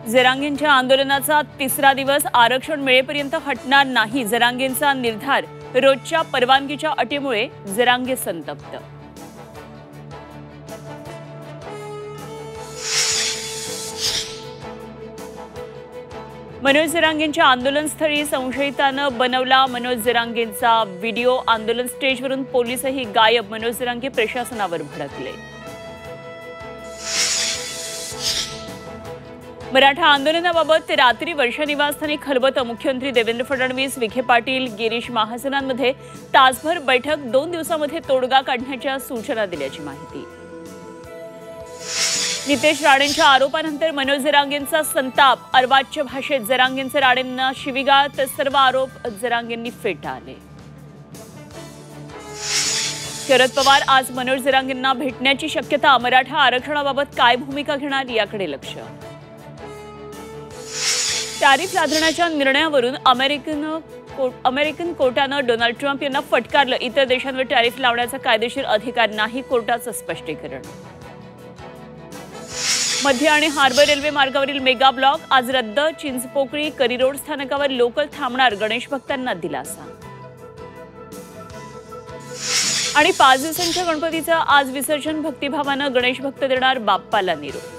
जरांगेंच्या आंदोलनाचा तिसरा दिवस आरक्षण मिळेपर्यंत हटणार नाही. जरांगेंचा निर्धार. रोजच्या परवानगीच्या अटीमुळे जरांगे संतप्त. मनोज जरांगेंच्या आंदोलनस्थळी संशयितानं बनवला मनोज जरांगेंचा व्हिडिओ. आंदोलन स्टेजवरून पोलीसही गायब. मनोज जरांगे प्रशासनावर भडकले. मराठा आंदोलनाबाबत रात्री वर्षा निवासस्थानी खलबतं. मुख्यमंत्री देवेंद्र फडणवीस, विखे पाटील, गिरीश महाजनांमध्ये तासभर बैठक. 2 दिवसांमध्ये तोडगा काढण्याच्या सूचना दिल्याची माहिती. नितेश राणेंच्या आरोपानंतर मनोज जरांगेंचा संताप. अर्वाच्य भाषेत जरांगेंचे राणेंना शिवीगाळ. तर सर्व आरोप जरांगेंनी फेटाळले. शरद पवार आज मनोज जरांगेंना भेटण्याची शक्यता. मराठा आरक्षणाबाबत काय भूमिका घेणार याकडे लक्ष. टॅरिफ लादण्याच्या निर्णयावरून अमेरिकन कोर्टानं डोनाल्ड ट्रम्प यांना फटकारलं. इतर देशांवर टॅरिफ लावण्याचा कायदेशीर अधिकार नाही. कोर्टाचं स्पष्टीकरण. मध्य आणि हार्बर रेल्वे मार्गावरील मेगा ब्लॉक आज रद्द. चिंचपोकळी करिरोड स्थानकावर लोकल थांबणार. गणेश भक्तांना दिलासा. आणि 5 दिवसांच्या गणपतीचं आज विसर्जन. भक्तिभावानं गणेश भक्त देणार बाप्पाला निरोप.